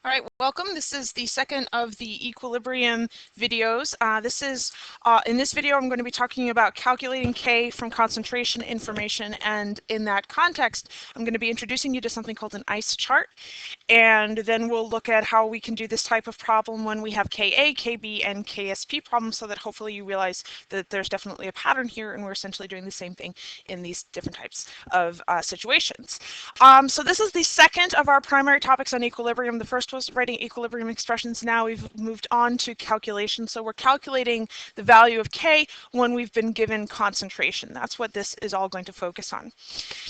All right, welcome. This is the second of the equilibrium videos. In this video, I'm going to be talking about calculating K from concentration information, and in that context, I'm going to be introducing you to something called an ICE chart, and then we'll look at how we can do this type of problem when we have KA, KB, and KSP problems, so that hopefully you realize that there's definitely a pattern here, and we're essentially doing the same thing in these different types of situations. So this is the second of our primary topics on equilibrium. The first was writing equilibrium expressions. Now we've moved on to calculation. So we're calculating the value of K when we've been given concentration. That's what this is all going to focus on.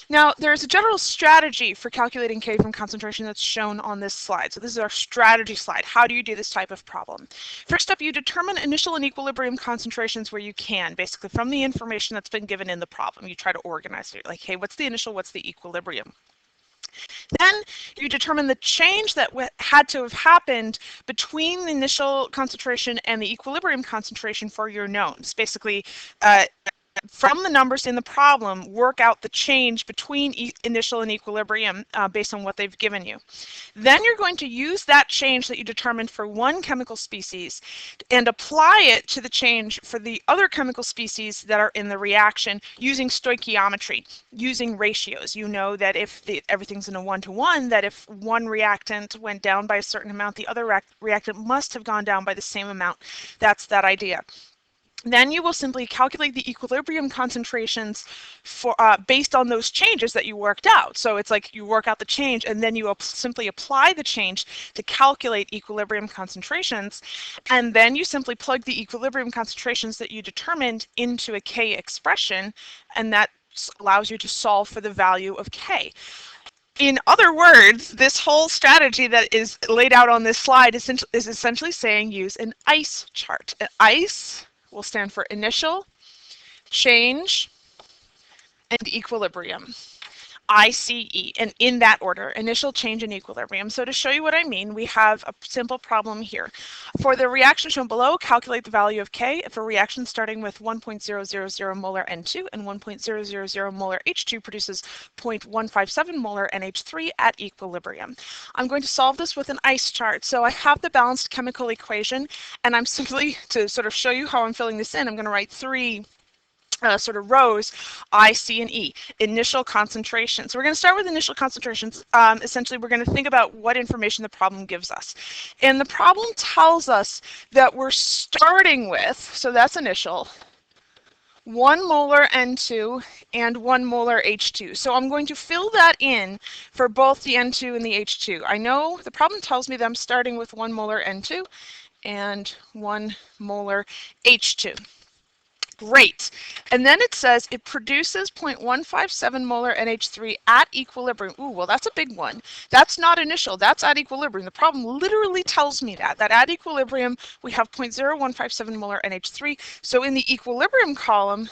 Now, there's a general strategy for calculating K from concentration that's shown on this slide. So this is our strategy slide. How do you do this type of problem? First up, you determine initial and equilibrium concentrations where you can, basically from the information that's been given in the problem. You try to organize it, like, hey, what's the initial, what's the equilibrium? Then you determine the change that had to have happened between the initial concentration and the equilibrium concentration for your knowns. Basically, from the numbers in the problem, work out the change between initial and equilibrium based on what they've given you. Then you're going to use that change that you determined for one chemical species and apply it to the change for the other chemical species that are in the reaction using stoichiometry, using ratios. You know that if everything's in a 1-to-1, that if one reactant went down by a certain amount, the other reactant must have gone down by the same amount. That's that idea. Then you will simply calculate the equilibrium concentrations for based on those changes that you worked out. So it's like you work out the change and then you simply apply the change to calculate equilibrium concentrations, and then you simply plug the equilibrium concentrations that you determined into a K expression, and that allows you to solve for the value of K. In other words, this whole strategy that is laid out on this slide is essentially saying use an ICE chart. An ICE will stand for initial, change, and equilibrium. ICE, and in that order, initial, change, and equilibrium. So to show you what I mean, we have a simple problem here. For the reaction shown below, calculate the value of K if a reaction starting with 1.000 molar N2 and 1.000 molar H2 produces 0.157 molar NH3 at equilibrium. I'm going to solve this with an ICE chart. So I have the balanced chemical equation, and I'm simply, to sort of show you how I'm filling this in, I'm going to write three sort of rows, I, C, and E, initial concentrations. So we're going to start with initial concentrations. Essentially, we're going to think about what information the problem gives us. And the problem tells us that we're starting with, so that's initial, 1 molar N2 and 1 molar H2. So I'm going to fill that in for both the N2 and the H2. I know the problem tells me that I'm starting with 1 molar N2 and 1 molar H2. Great. And then it says it produces 0.157 molar NH3 at equilibrium. Ooh, well, that's a big one. That's not initial. That's at equilibrium. The problem literally tells me that at equilibrium, we have 0.0157 molar NH3. So in the equilibrium column,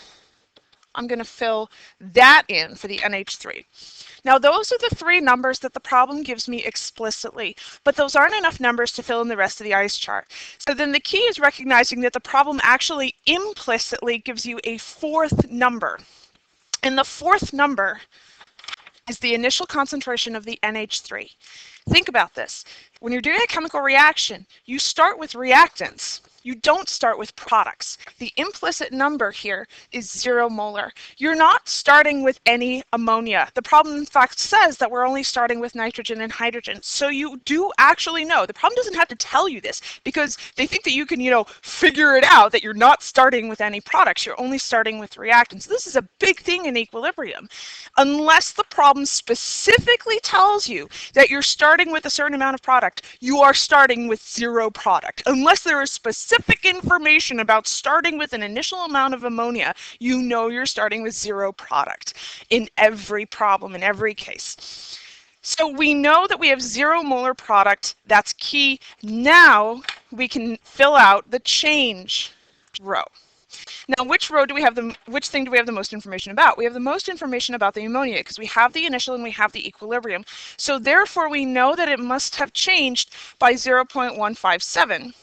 I'm going to fill that in for the NH3. Now, those are the three numbers that the problem gives me explicitly, but those aren't enough numbers to fill in the rest of the ICE chart. So then the key is recognizing that the problem actually implicitly gives you a fourth number. And the fourth number is the initial concentration of the NH3. Think about this. When you're doing a chemical reaction, you start with reactants. You don't start with products. The implicit number here is 0 molar. You're not starting with any ammonia. The problem, in fact, says that we're only starting with nitrogen and hydrogen. So you do actually know. The problem doesn't have to tell you this because they think that you can, figure it out that you're not starting with any products. You're only starting with reactants. This is a big thing in equilibrium. Unless the problem specifically tells you that you're starting with a certain amount of product, you are starting with 0 product. Unless there is specific information about starting with an initial amount of ammonia, you know you're starting with 0 product in every problem, in every case. So we know that we have 0 molar product. That's key. Now we can fill out the change row. Now, which thing do we have the most information about? We have the most information about the ammonia because we have the initial and we have the equilibrium. So therefore, we know that it must have changed by 0.157.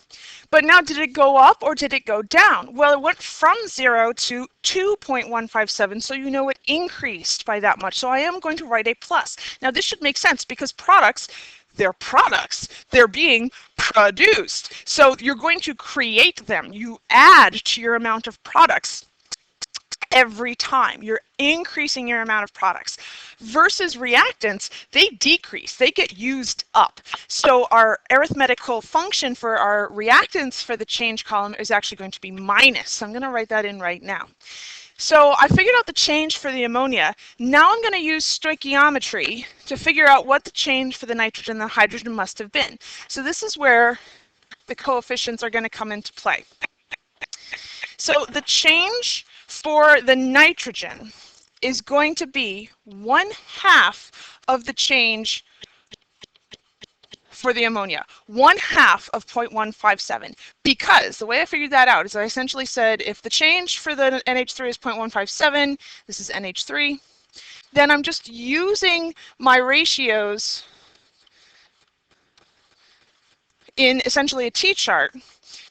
But now, did it go up or did it go down? Well, it went from 0 to 2.157, so you know it increased by that much. So I am going to write a plus. Now, this should make sense because products They're products. They're being produced. So you're going to create them. You add to your amount of products every time. You're increasing your amount of products. Versus reactants, they decrease. They get used up. So our arithmetical function for our reactants for the change column is actually going to be minus. So I'm going to write that in right now. So I figured out the change for the ammonia. Now I'm going to use stoichiometry to figure out what the change for the nitrogen and the hydrogen must have been. So this is where the coefficients are going to come into play. So the change for the nitrogen is going to be 1/2 of the change for the ammonia, 1/2 of 0.157. Because the way I figured that out is I essentially said if the change for the NH3 is 0.157, this is NH3, then I'm just using my ratios in essentially a T-chart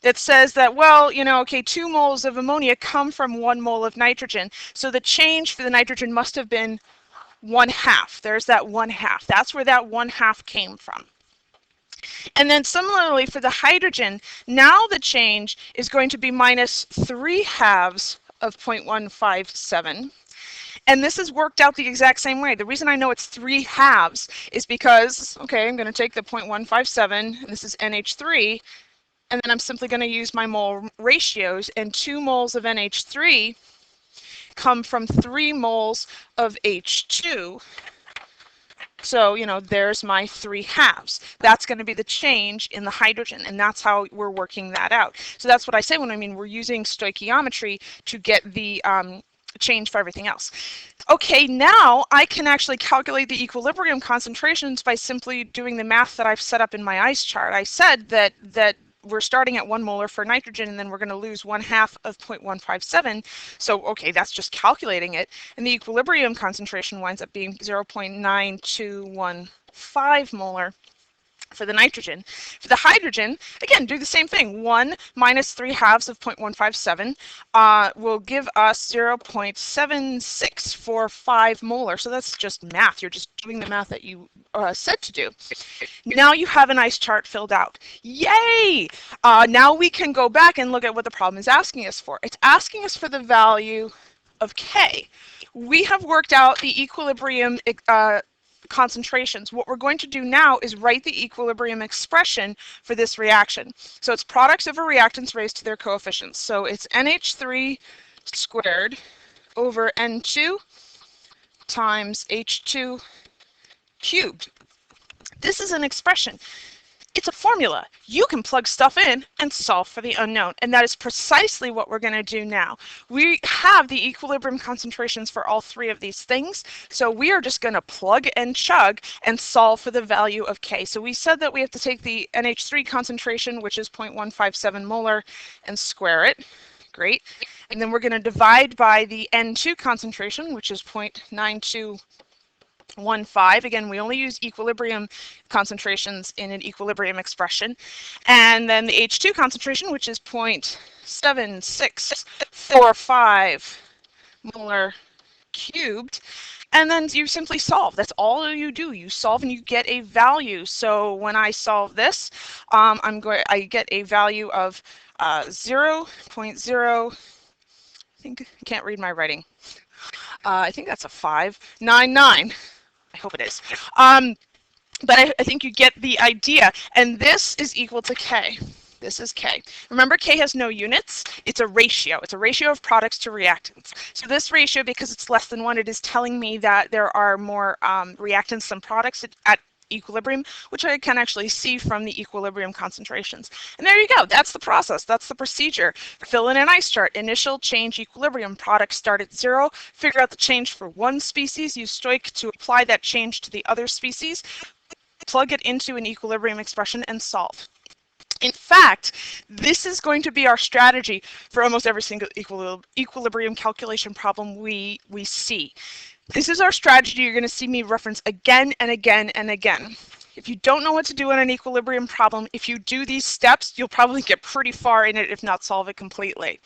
that says that, well, you know, okay, 2 moles of ammonia come from 1 mole of nitrogen. So the change for the nitrogen must have been 1/2. There's that 1/2. That's where that 1/2 came from. And then similarly for the hydrogen, now the change is going to be minus 3/2 of 0.157. And this is worked out the exact same way. The reason I know it's 3/2 is because, okay, I'm going to take the 0.157, and this is NH3, and then I'm simply going to use my mole ratios, and 2 moles of NH3 come from 3 moles of H2. So, you know, there's my 3/2. That's going to be the change in the hydrogen, and that's how we're working that out. So that's what I say when I mean we're using stoichiometry to get the change for everything else. Okay, now I can actually calculate the equilibrium concentrations by simply doing the math that I've set up in my ice chart. I said that we're starting at 1 molar for nitrogen, and then we're going to lose 1/2 of 0.157. So, okay, that's just calculating it. And the equilibrium concentration winds up being 0.9215 molar for the nitrogen. For the hydrogen, again, do the same thing. 1 minus 3/2 of 0.157 will give us 0.7645 molar. So that's just math. You're just doing the math that you said to do. Now you have an ice chart filled out. Yay! Now we can go back and look at what the problem is asking us for. It's asking us for the value of K. We have worked out the equilibrium concentrations. What we're going to do now is write the equilibrium expression for this reaction. So it's products over reactants raised to their coefficients. So it's NH3 squared over N2 times H2 cubed. This is an expression. It's a formula. You can plug stuff in and solve for the unknown, and that is precisely what we're going to do now. We have the equilibrium concentrations for all 3 of these things, so we are just going to plug and chug and solve for the value of K. So we said that we have to take the NH3 concentration, which is 0.157 molar, and square it. Great. And then we're going to divide by the N2 concentration, which is 0.9215. Again, we only use equilibrium concentrations in an equilibrium expression. And then the H2 concentration, which is 0.7645 molar cubed. And then you simply solve. That's all you do. You solve and you get a value. So when I solve this, I get a value of 0.0. I think I can't read my writing. I think that's a 599. I hope it is. But I think you get the idea. And this is equal to K. This is K. Remember, K has no units. It's a ratio. It's a ratio of products to reactants. So this ratio, because it's less than 1, it is telling me that there are more reactants than products at equilibrium, which I can actually see from the equilibrium concentrations. And there you go. That's the process. That's the procedure. Fill in an ice chart. Initial, change, equilibrium. Products start at 0. Figure out the change for one species. Use stoich to apply that change to the other species. Plug it into an equilibrium expression and solve. In fact, this is going to be our strategy for almost every single equilibrium calculation problem we see. This is our strategy you're going to see me reference again and again and again. If you don't know what to do in an equilibrium problem, if you do these steps, you'll probably get pretty far in it, if not solve it completely.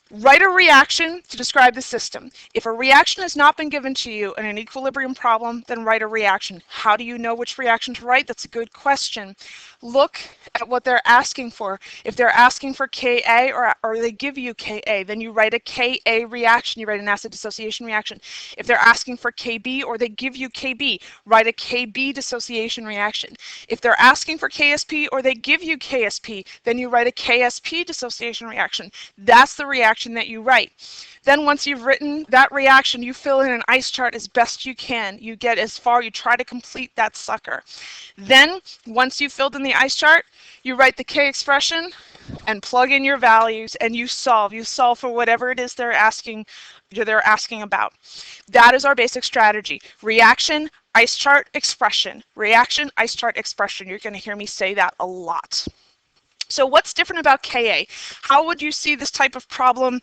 Write a reaction to describe the system. If a reaction has not been given to you in an equilibrium problem, then write a reaction. How do you know which reaction to write? That's a good question. Look at what they're asking for. If they're asking for Ka or they give you Ka, then you write a Ka reaction. You write an acid dissociation reaction. If they're asking for Kb or they give you Kb, write a Kb dissociation reaction. If they're asking for KSP or they give you KSP, then you write a KSP dissociation reaction. That's the reaction that you write. Then once you've written that reaction, you fill in an ice chart as best you can. You get as far, you try to complete that sucker. Then once you've filled in the ice chart, you write the K expression and plug in your values and you solve. You solve for whatever it is they're asking about. That is our basic strategy. Reaction, ice chart, expression. Reaction, ice chart, expression. You're going to hear me say that a lot. So what's different about Ka? How would you see this type of problem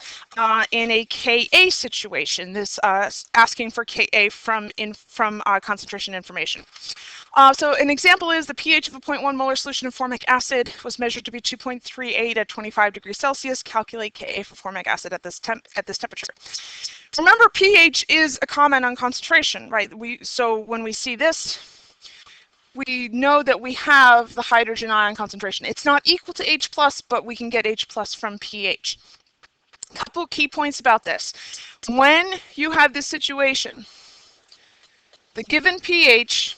in a Ka situation, this asking for Ka from concentration information? So an example is the pH of a 0.1 molar solution of formic acid was measured to be 2.38 at 25 degrees Celsius. Calculate Ka for formic acid at this temperature. Remember, pH is a comment on concentration, right? So when we see this, we know that we have the hydrogen ion concentration. It's not equal to H+, but we can get H+ from pH. A couple key points about this. When you have this situation, the given pH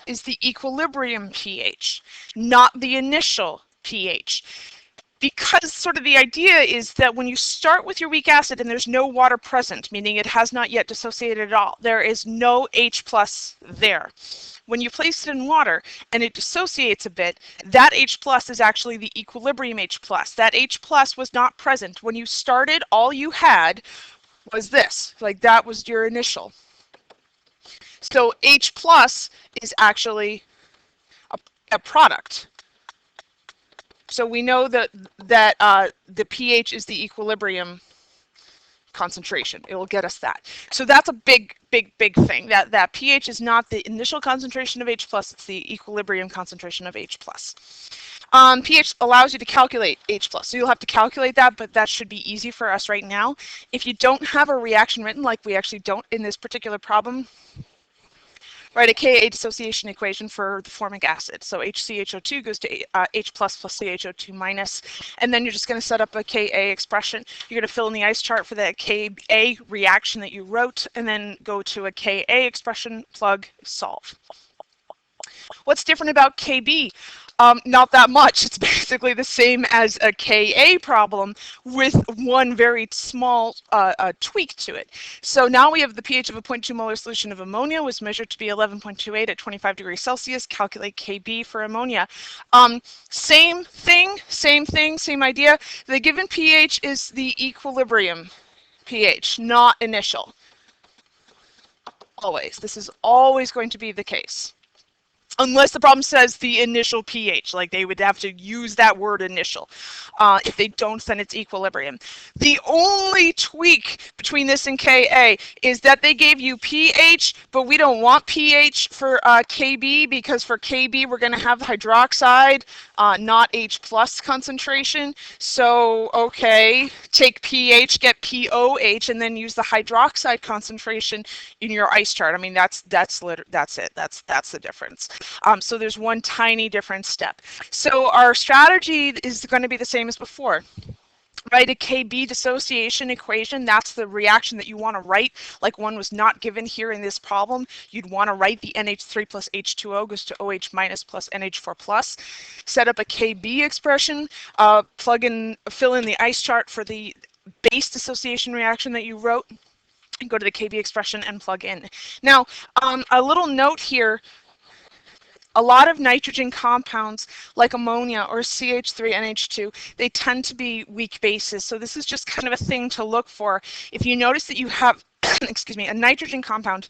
is the equilibrium pH, not the initial pH. Because sort of the idea is that when you start with your weak acid and there's no water present, meaning it has not yet dissociated at all, there is no H+ there. When you place it in water and it dissociates a bit, that H+ is actually the equilibrium H+. That H+ was not present. When you started, all you had was this, like that was your initial. So H+ is actually a product. So we know that the pH is the equilibrium concentration. It will get us that. So that's a big thing. That pH is not the initial concentration of H+, it's the equilibrium concentration of H+. pH allows you to calculate H+. So you'll have to calculate that, but that should be easy for us right now. If you don't have a reaction written, like we actually don't in this particular problem, write a Ka dissociation equation for the formic acid. So HCHO2 goes to H+ plus CHO2 minus, and then you're just going to set up a Ka expression. You're going to fill in the ice chart for the Ka reaction that you wrote, and then go to a Ka expression, plug, solve. What's different about Kb? Not that much. It's basically the same as a Ka problem with one very small tweak to it. So now we have the pH of a 0.2 molar solution of ammonia was measured to be 11.28 at 25 degrees Celsius. Calculate Kb for ammonia. Same thing, same idea. The given pH is the equilibrium pH, not initial. Always. This is always going to be the case. Unless the problem says the initial pH, like they would have to use that word initial. If they don't, then it's equilibrium. The only tweak between this and Ka is that they gave you pH, but we don't want pH for Kb, because for Kb we're going to have hydroxide, not H+ concentration. So, okay, take pH, get POH, and then use the hydroxide concentration in your ice chart. I mean, that's it. That's the difference. So there's one tiny different step. So our strategy is going to be the same as before. Write a Kb dissociation equation. That's the reaction that you want to write. Like one was not given here in this problem. You'd want to write the NH3 plus H2O goes to OH minus plus NH4 plus. Set up a Kb expression. Fill in the ice chart for the base dissociation reaction that you wrote. And go to the Kb expression and plug in. Now, a little note here. A lot of nitrogen compounds like ammonia or CH3NH2, they tend to be weak bases. So this is just kind of a thing to look for. If you notice that you have, excuse me, a nitrogen compound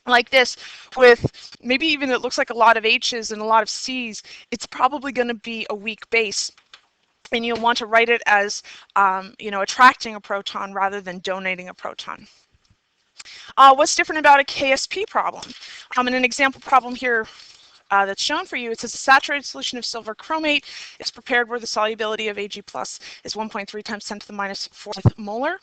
like this with maybe even it looks like a lot of H's and a lot of C's, it's probably going to be a weak base. And you'll want to write it as, attracting a proton rather than donating a proton. What's different about a KSP problem? In an example problem here, that's shown for you. It says a saturated solution of silver chromate is prepared where the solubility of Ag plus is 1.3 times 10 to the minus 4th molar.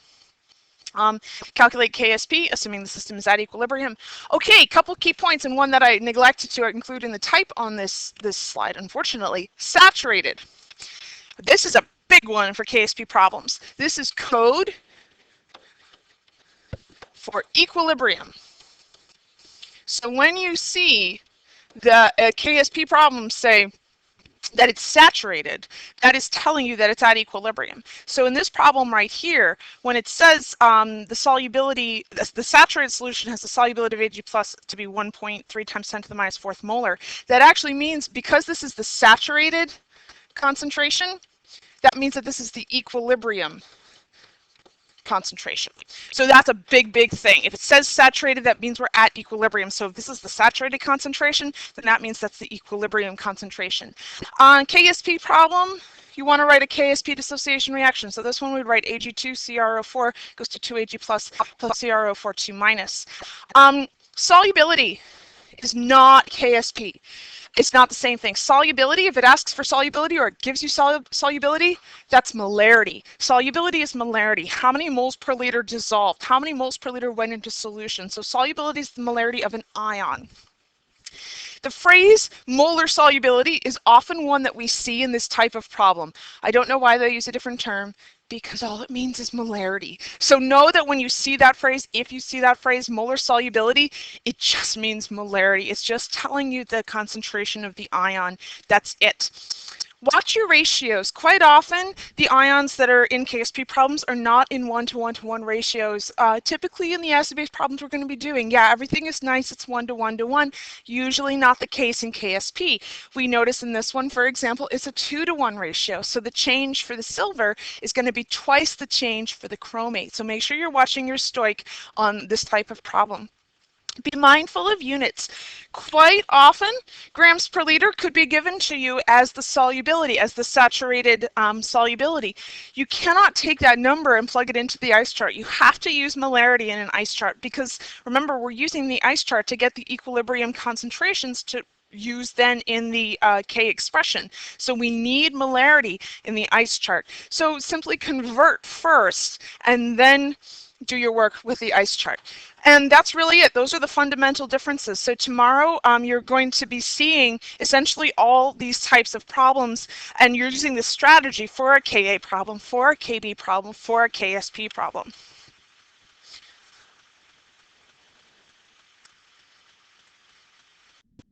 Calculate KSP, assuming the system is at equilibrium. Okay, couple key points, and one that I neglected to include in the type on this slide, unfortunately. Saturated. This is a big one for KSP problems. This is code for equilibrium. So when you see the KSP problems say that it's saturated, that is telling you that it's at equilibrium. So in this problem right here, when it says the solubility, the saturated solution has the solubility of Ag plus to be 1.3 times 10 to the minus 4th molar, that actually means because this is the saturated concentration, that means that this is the equilibrium concentration. So that's a big, big thing. If it says saturated, that means we're at equilibrium. So if this is the saturated concentration, then that means that's the equilibrium concentration. On KSP problem, you want to write a KSP dissociation reaction. So this one we'd write Ag2 CrO4 goes to 2Ag plus CrO4 2 minus. Solubility is not KSP. It's not the same thing. Solubility, if it asks for solubility or it gives you solubility, that's molarity. Solubility is molarity. How many moles per liter dissolved? How many moles per liter went into solution? So solubility is the molarity of an ion. The phrase molar solubility is often one that we see in this type of problem. I don't know why they use a different term, because all it means is molarity. So know that when you see that phrase, if you see that phrase molar solubility, it just means molarity. It's just telling you the concentration of the ion. That's it. Watch your ratios. Quite often, the ions that are in KSP problems are not in 1-to-1-to-1 ratios. Typically in the acid-base problems we're going to be doing, yeah, everything is nice, it's 1-to-1-to-1. Usually not the case in KSP. We notice in this one, for example, it's a 2-to-1 ratio. So the change for the silver is going to be twice the change for the chromate. So make sure you're watching your stoich on this type of problem. Be mindful of units. Quite often, grams per liter could be given to you as the solubility, as the saturated solubility. You cannot take that number and plug it into the ice chart. You have to use molarity in an ice chart because, remember, we're using the ice chart to get the equilibrium concentrations to use then in the K expression. So we need molarity in the ice chart. So simply convert first and then do your work with the ice chart. And that's really it. Those are the fundamental differences. So tomorrow you're going to be seeing essentially all these types of problems, and you're using this strategy for a Ka problem, for a Kb problem, for a KSP problem.